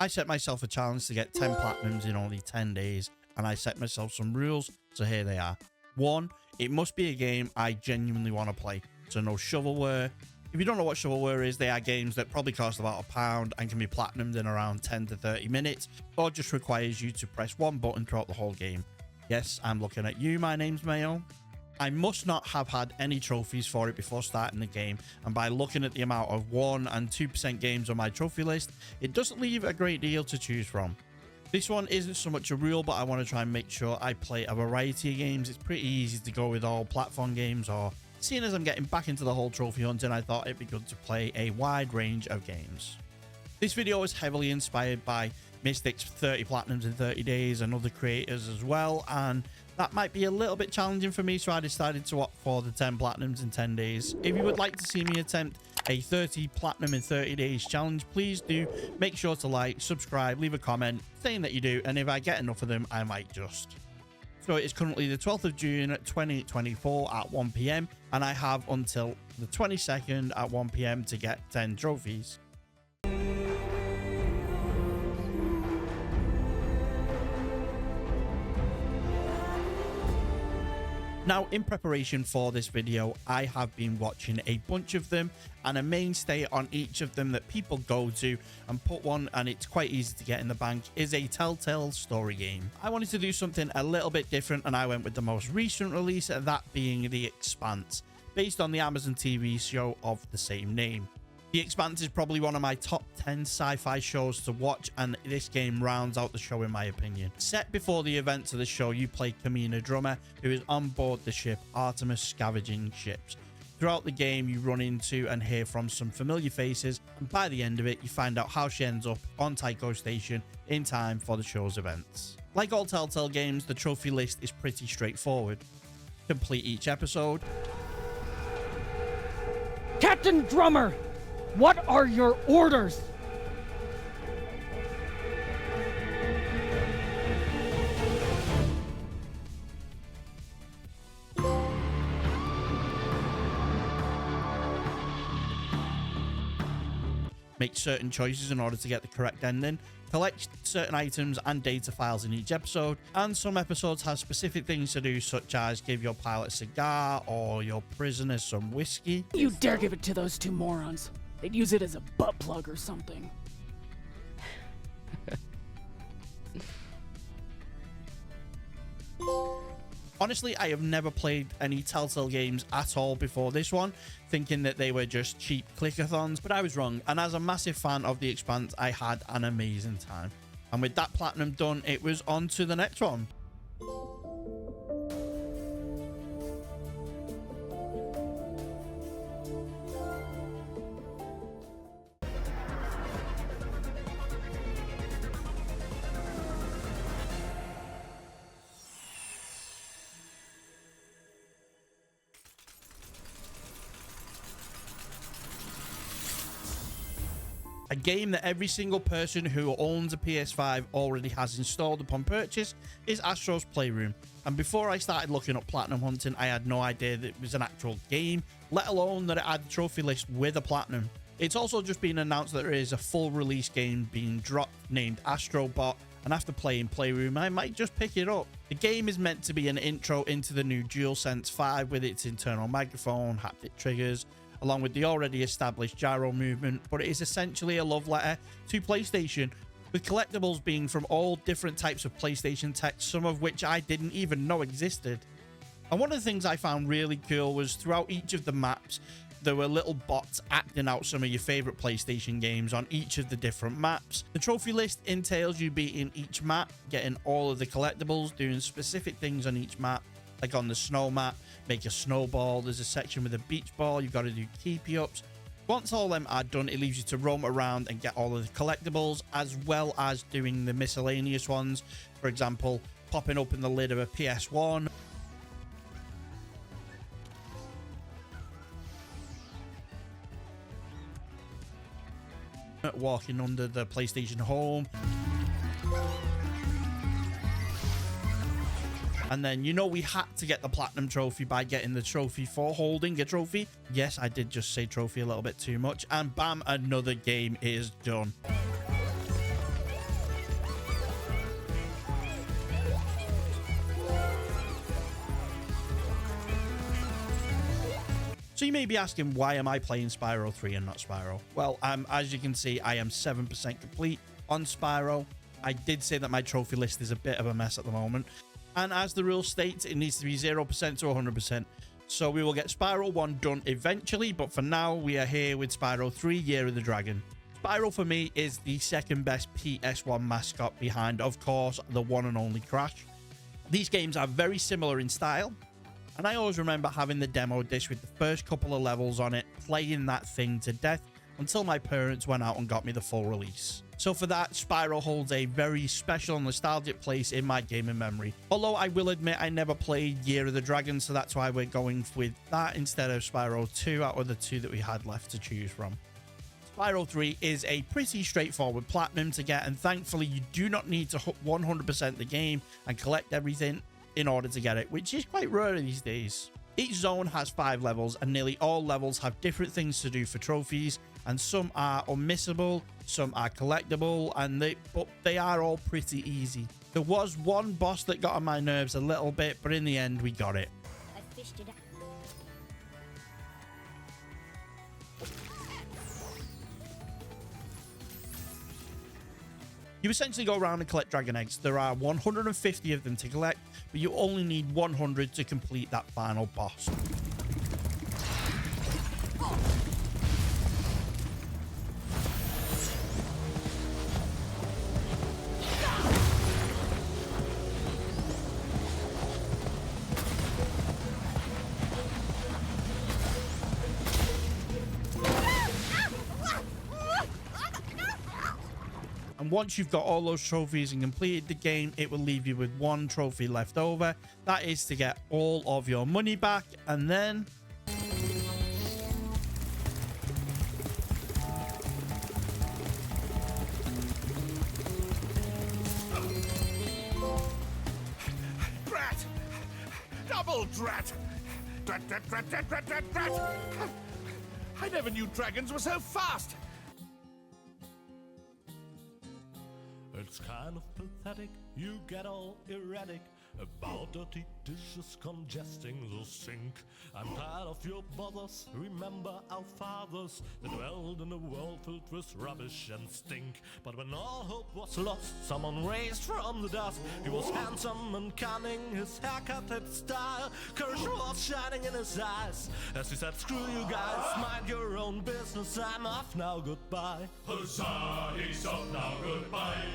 I set myself a challenge to get 10 platinums in only 10 days, and I set myself some rules, so here they are. 1, it must be a game I genuinely want to play, so no shovelware. If you don't know what shovelware is, they are games that probably cost about £1 and can be platinumed in around 10 to 30 minutes, or just requires you to press one button throughout the whole game. Yes, I'm looking at you, my name's Mayo. I must not have had any trophies for it before starting the game, and by looking at the amount of 1 and 2% games on my trophy list, it doesn't leave a great deal to choose from. This one isn't so much a rule, but I want to try and make sure I play a variety of games. It's pretty easy to go with all platform games, or seeing as I'm getting back into the whole trophy hunting, I thought it'd be good to play a wide range of games. This video is heavily inspired by Mystic's 30 platinums in 30 days and other creators as well, and that might be a little bit challenging for me, so I decided to opt for the 10 platinums in 10 days. If you would like to see me attempt a 30 platinum in 30 days challenge, please do make sure to like, subscribe, leave a comment saying that you do, and if I get enough of them, I might just. So it is currently the 12th of June 2024 at 1 PM, and I have until the 22nd at 1 PM to get 10 trophies. Now, in preparation for this video, I have been watching a bunch of them, and a mainstay on each of them that people go to and put one, and it's quite easy to get in the bank, is a Telltale story game. I wanted to do something a little bit different, and I went with the most recent release, that being The Expanse, based on the Amazon TV show of the same name. The Expanse is probably one of my top 10 sci-fi shows to watch, and this game rounds out the show in my opinion. Set before the events of the show, you play Kamina Drummer, who is on board the ship Artemis scavenging ships. Throughout the game, you run into and hear from some familiar faces, and by the end of it, you find out how she ends up on Tycho Station in time for the show's events. Like all Telltale games, the trophy list is pretty straightforward. Complete each episode. Captain Drummer! What are your orders? Make certain choices in order to get the correct ending, collect certain items and data files in each episode, and some episodes have specific things to do, such as give your pilot a cigar or your prisoners some whiskey. You dare give it to those two morons. They'd use it as a butt plug or something. Honestly, I have never played any Telltale games at all before this one, thinking that they were just cheap clickathons, but I was wrong, and as a massive fan of The Expanse, I had an amazing time. And with that platinum done, it was on to the next one. A game that every single person who owns a PS5 already has installed upon purchase is Astro's Playroom. And before I started looking up platinum hunting, I had no idea that it was an actual game, let alone that it had a trophy list with a platinum. It's also just been announced that there is a full release game being dropped named Astro, and after playing Playroom, I might just pick it up. The game is meant to be an intro into the new DualSense 5 with its internal microphone, haptic triggers, along with the already established gyro movement, but it is essentially a love letter to PlayStation, with collectibles being from all different types of PlayStation tech, some of which I didn't even know existed. And one of the things I found really cool was throughout each of the maps, there were little bots acting out some of your favorite PlayStation games on each of the different maps. The trophy list entails you beating each map, getting all of the collectibles, doing specific things on each map, like on the snow map, make a snowball. There's a section with a beach ball. You've got to do keepy-ups. Once all them are done, it leaves you to roam around and get all of the collectibles, as well as doing the miscellaneous ones. For example, popping open the lid of a PS1. Walking under the PlayStation Home. And then, you know, we had to get the platinum trophy by getting the trophy for holding a trophy. Yes, I did just say trophy a little bit too much. And bam, another game is done. So you may be asking, why am I playing Spyro 3 and not Spyro? Well, as you can see, I am 7% complete on Spyro. I did say that my trophy list is a bit of a mess at the moment. And as the rule states, it needs to be 0% to 100%. So we will get Spyro 1 done eventually, but for now, we are here with Spyro 3 Year of the Dragon. Spyro for me is the second best PS1 mascot behind, of course, the one and only Crash. These games are very similar in style, and I always remember having the demo disc with the first couple of levels on it, playing that thing to death until my parents went out and got me the full release. So for that, Spyro holds a very special nostalgic place in my gaming memory. Although I will admit I never played Year of the Dragon, so that's why we're going with that instead of Spyro 2 out of the two that we had left to choose from. Spyro 3 is a pretty straightforward platinum to get, and thankfully you do not need to 100% the game and collect everything in order to get it, which is quite rare these days. Each zone has 5 levels, and nearly all levels have different things to do for trophies, and some are unmissable, some are collectible, and they are all pretty easy. There was one boss that got on my nerves a little bit, but in the end we got it. I fished it up. You essentially go around and collect dragon eggs. There are 150 of them to collect, but you only need 100 to complete that final boss. And once you've got all those trophies and completed the game, it will leave you with one trophy left over. That is to get all of your money back, and then Drat! Double drat! Drat, drat, drat, drat, drat, drat, drat! I never knew dragons were so fast! It's kind of pathetic, you get all erratic about dirty dishes congesting the sink. I'm tired of your bothers, remember our fathers that dwelled in a world filled with rubbish and stink. But when all hope was lost, someone raised from the dust. He was handsome and cunning, his haircut had style, courage was shining in his eyes as he said, screw you guys, mind your own business, I'm off now, goodbye. Huzzah, he's off now, goodbye.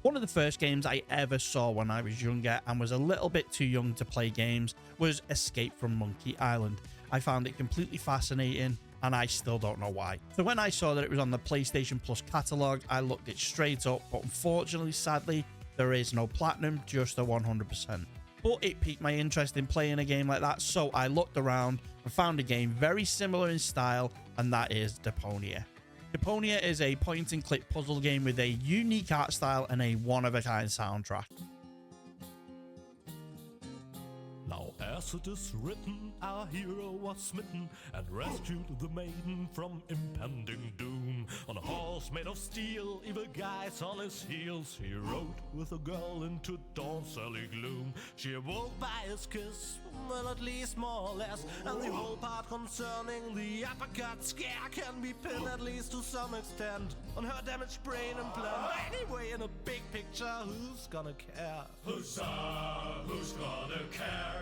one of the first games I ever saw when I was younger and was a little bit too young to play games was Escape from Monkey Island. I found it completely fascinating, and I still don't know why. So when I saw that it was on the PlayStation Plus catalog, I looked it straight up, but unfortunately, sadly, there is no platinum, just a 100%. But it piqued my interest in playing a game like that, so I looked around and found a game very similar in style, and that is Deponia. Deponia is a point-and-click puzzle game with a unique art style and a one-of-a-kind soundtrack. Now as it is written, our hero was smitten and rescued the maiden from impending doom. On a horse made of steel, evil guys on his heels, he rode with a girl into dawn's early gloom. She awoke by his kiss, well at least more or less, and the whole part concerning the uppercut scare can be pinned at least to some extent on her damaged brain and plan. Anyway, in a big picture, who's gonna care? Huzzah, who's gonna care?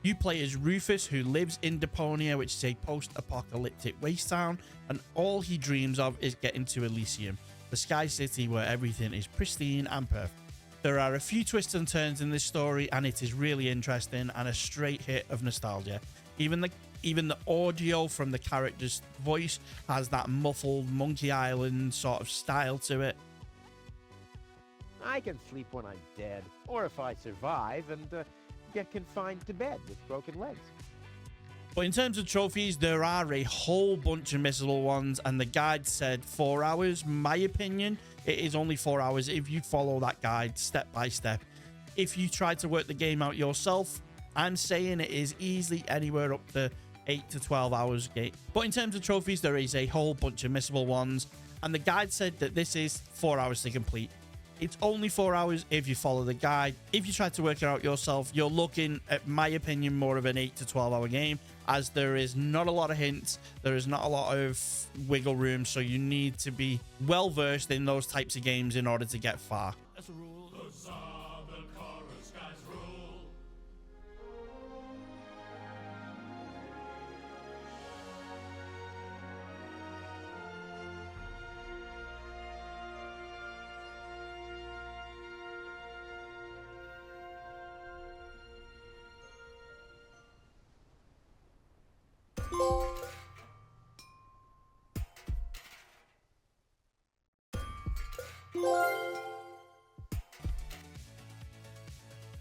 You play as Rufus, who lives in Deponia, which is a post-apocalyptic waste town, and all he dreams of is getting to Elysium, the Sky City where everything is pristine and perfect. There are a few twists and turns in this story, and it is really interesting and a straight hit of nostalgia. Even the audio from the character's voice has that muffled Monkey Island sort of style to it. I can sleep when I'm dead, or if I survive and get confined to bed with broken legs. But in terms of trophies, there are a whole bunch of missable ones, and the guide said 4 hours. My opinion, it is only 4 hours if you follow that guide step by step. If you try to work the game out yourself, I'm saying it is easily anywhere up to 8 to 12 hours. But in terms of trophies, there is a whole bunch of missable ones, and the guide said that this is 4 hours to complete. It's only 4 hours if you follow the guide. If you try to work it out yourself, you're looking, at my opinion, more of an 8 to 12 hour game, as there is not a lot of hints, there is not a lot of wiggle room, so you need to be well versed in those types of games in order to get far. As a rule, Huzzah, the chorus guys rule.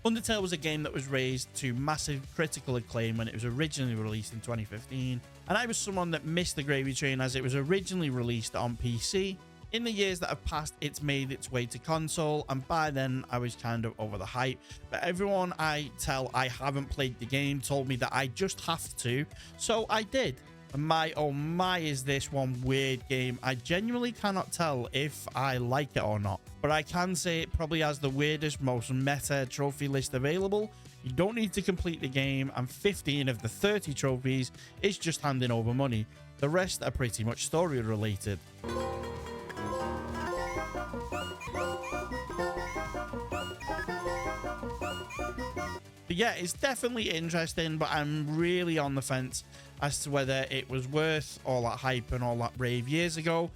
Undertale was a game that was raised to massive critical acclaim when it was originally released in 2015, and I was someone that missed the gravy train as it was originally released on PC. In the years that have passed, it's made its way to console, and by then I was kind of over the hype, but everyone I tell I haven't played the game told me that I just have to, so I did. And my oh my, is this one weird game. I genuinely cannot tell if I like it or not, but I can say it probably has the weirdest, most meta trophy list available. You don't need to complete the game, and 15 of the 30 trophies is just handing over money. The rest are pretty much story related. But yeah, it's definitely interesting, but I'm really on the fence as to whether it was worth all that hype and all that rave years ago.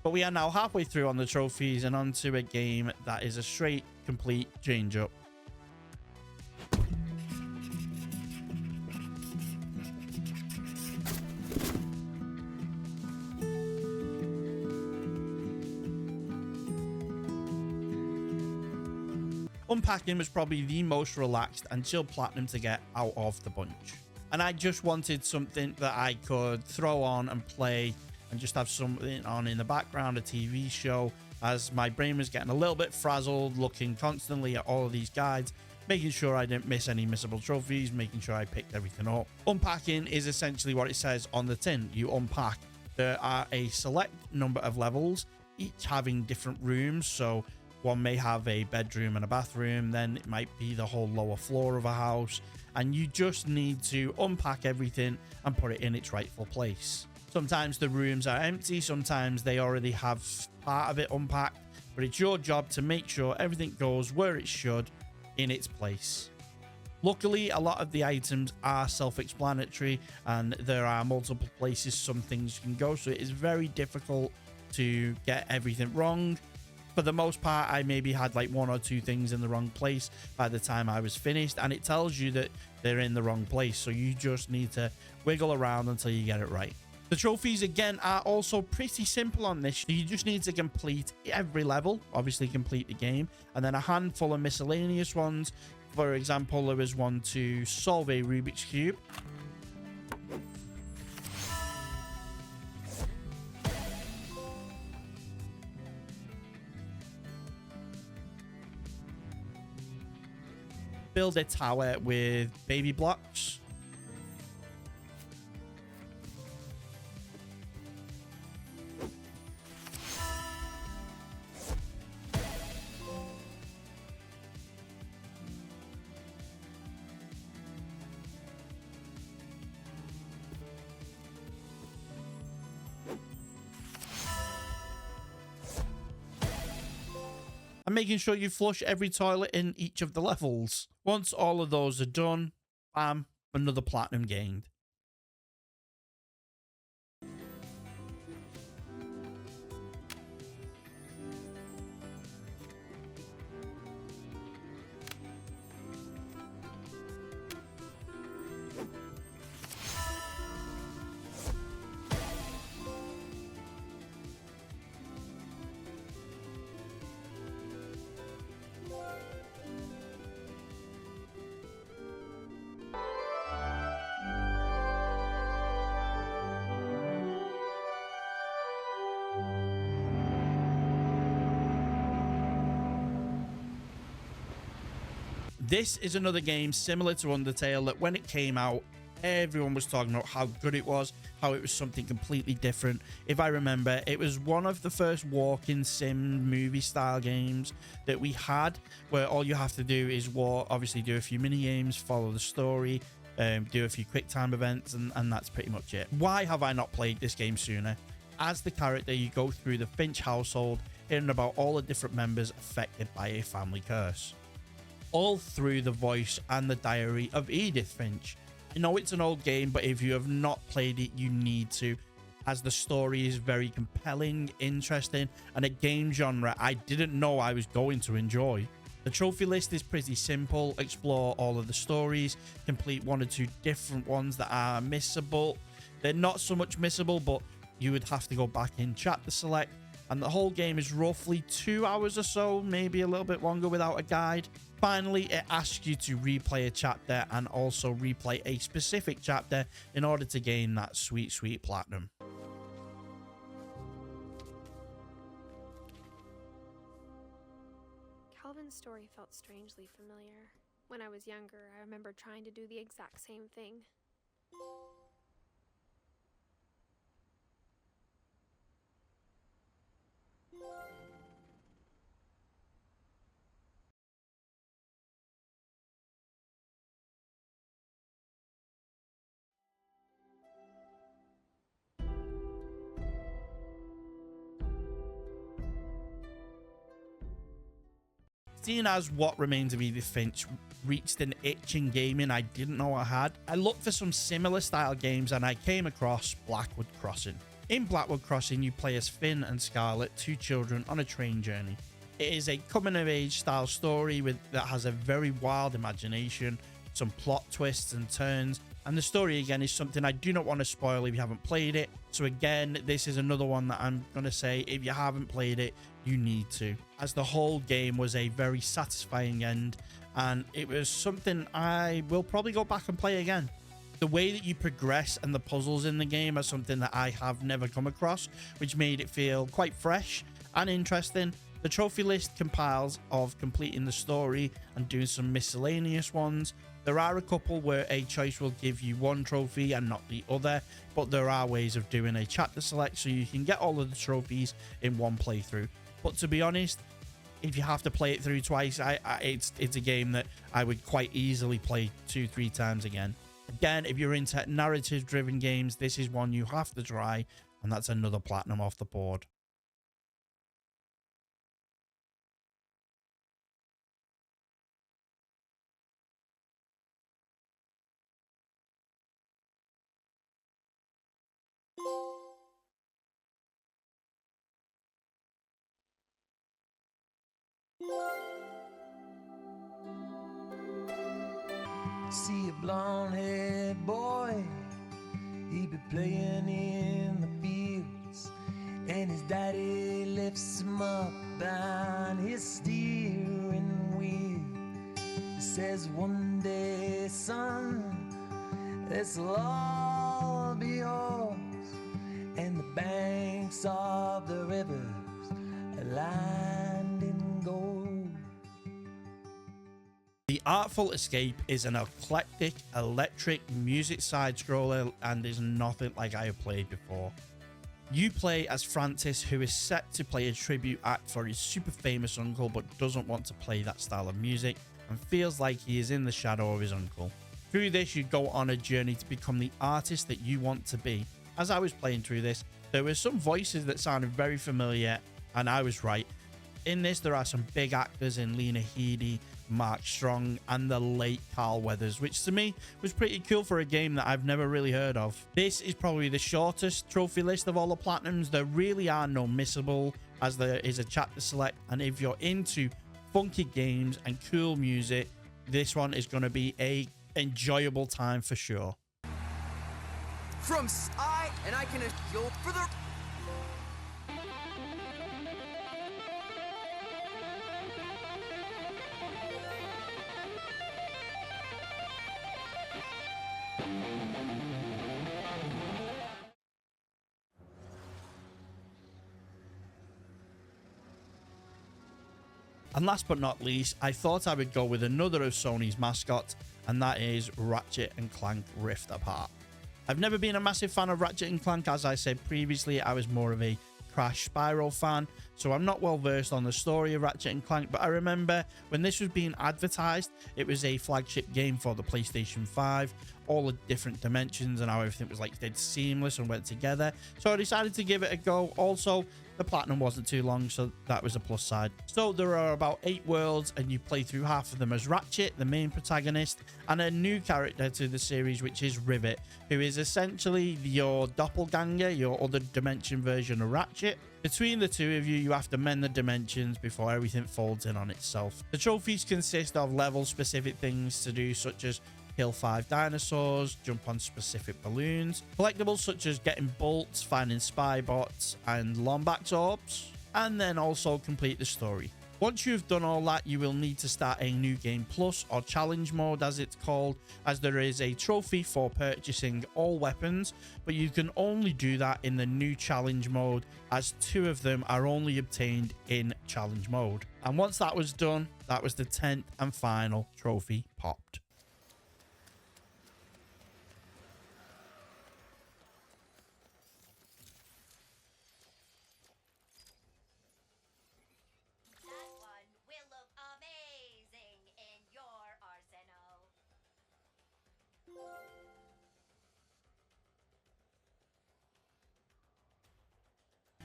But we are now halfway through on the trophies and onto a game that is a straight, complete change up. Unpacking was probably the most relaxed and chill platinum to get out of the bunch. And I just wanted something that I could throw on and play and just have something on in the background, a TV show, as my brain was getting a little bit frazzled, looking constantly at all of these guides, making sure I didn't miss any missable trophies, making sure I picked everything up. Unpacking is essentially what it says on the tin. You unpack. There are a select number of levels, each having different rooms, so one may have a bedroom and a bathroom, then it might be the whole lower floor of a house, and you just need to unpack everything and put it in its rightful place. Sometimes the rooms are empty, sometimes they already have part of it unpacked, but it's your job to make sure everything goes where it should in its place. Luckily, a lot of the items are self-explanatory and there are multiple places some things can go, so it is very difficult to get everything wrong. For the most part, I maybe had like 1 or 2 things in the wrong place by the time I was finished, and it tells you that they're in the wrong place, so you just need to wiggle around until you get it right. The trophies, again, are also pretty simple on this. You just need to complete every level, obviously complete the game, and then a handful of miscellaneous ones. For example, there was one to solve a Rubik's Cube. Build a tower with baby blocks. And making sure you flush every toilet in each of the levels. Once all of those are done, bam, another platinum gained. This is another game similar to Undertale that when it came out, everyone was talking about how good it was, how it was something completely different. If I remember, it was one of the first walking sim movie style games that we had, where all you have to do is walk, obviously do a few mini games, follow the story, do a few quick time events, and that's pretty much it. Why have I not played this game sooner? As the character, you go through the Finch household, hearing about all the different members affected by a family curse, all through the voice and the diary of Edith Finch. I know it's an old game, but if you have not played it, you need to, as the story is very compelling, interesting, and a game genre I didn't know I was going to enjoy. The trophy list is pretty simple. Explore all of the stories, complete one or two different ones that are missable. They're not so much missable, but you would have to go back in chapter select, and the whole game is roughly 2 hours or so, maybe a little bit longer without a guide. Finally, it asks you to replay a chapter and also replay a specific chapter in order to gain that sweet, sweet platinum. Calvin's story felt strangely familiar. When I was younger, I remember trying to do the exact same thing. Seeing as What Remains of Edith Finch reached an itch in gaming I didn't know I had, I looked for some similar style games and I came across Blackwood Crossing. In Blackwood Crossing, you play as Finn and Scarlet, two children on a train journey. It is a coming-of-age style story that has a very wild imagination, some plot twists and turns, and the story again is something I do not want to spoil if you haven't played it. So again, this is another one that I'm going to say if you haven't played it, you need to, as the whole game was a very satisfying end, and it was something I will probably go back and play again. The way that you progress and the puzzles in the game are something that I have never come across, which made it feel quite fresh and interesting. The trophy list compiles of completing the story and doing some miscellaneous ones. There are a couple where a choice will give you one trophy and not the other, but there are ways of doing a chapter select so you can get all of the trophies in one playthrough. But to be honest, if you have to play it through twice, it's a game that I would quite easily play 2-3 times again. Again, if you're into narrative-driven games, this is one you have to try, and that's another platinum off the board. See a blonde-haired boy, he be playing in the fields, and his daddy lifts him up on his steering wheel. He says, one day, son, this'll all be yours, and the banks of the rivers are lined in gold. The Artful Escape is an eclectic, electric music side-scroller and is nothing like I have played before. You play as Francis, who is set to play a tribute act for his super famous uncle but doesn't want to play that style of music and feels like he is in the shadow of his uncle. Through this, you go on a journey to become the artist that you want to be. As I was playing through this, there were some voices that sounded very familiar, and I was right. In this, there are some big actors in Lena Headey, Mark Strong, and the late Carl Weathers, which to me was pretty cool for a game that I've never really heard of. This is probably the shortest trophy list of all the platinums. There really are no missable, as there is a chapter select, and if you're into funky games and cool music, this one is going to be a enjoyable time for sure. From I and I can go for the And last but not least, I thought I would go with another of Sony's mascots, and that is Ratchet and Clank Rift Apart. I've never been a massive fan of Ratchet and Clank. As I said previously, I was more of a Crash Spyro fan, so I'm not well versed on the story of Ratchet and Clank, but I remember when this was being advertised, it was a flagship game for the PlayStation 5, all the different dimensions and how everything was like did seamless and went together, so I decided to give it a go. Also, the platinum wasn't too long, so that was a plus side. So there are about 8 worlds, and you play through half of them as Ratchet, the main protagonist, and a new character to the series, which is Rivet, who is essentially your doppelganger, your other dimension version of Ratchet. Between the two of you, you have to mend the dimensions before everything folds in on itself. The trophies consist of level-specific things to do, such as kill 5 dinosaurs, jump on specific balloons, collectibles such as getting bolts, finding spy bots and Lombax orbs, and then also complete the story. Once you've done all that, you will need to start a new game plus, or challenge mode as it's called, as there is a trophy for purchasing all weapons, but you can only do that in the new challenge mode, as 2 of them are only obtained in challenge mode. And once that was done, that was the 10th and final trophy popped.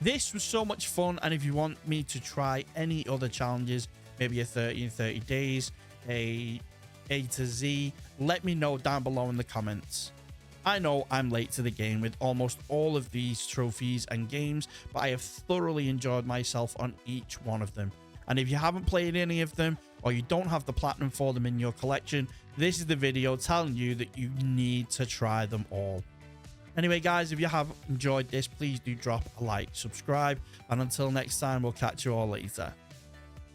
This was so much fun, and if you want me to try any other challenges, maybe a 30 in 30 days, a to Z, let me know down below in the comments. I know I'm late to the game with almost all of these trophies and games, but I have thoroughly enjoyed myself on each one of them. And if you haven't played any of them, or you don't have the platinum for them in your collection, this is the video telling you that you need to try them all. Anyway, guys, if you have enjoyed this, please do drop a like, subscribe, and until next time, we'll catch you all later.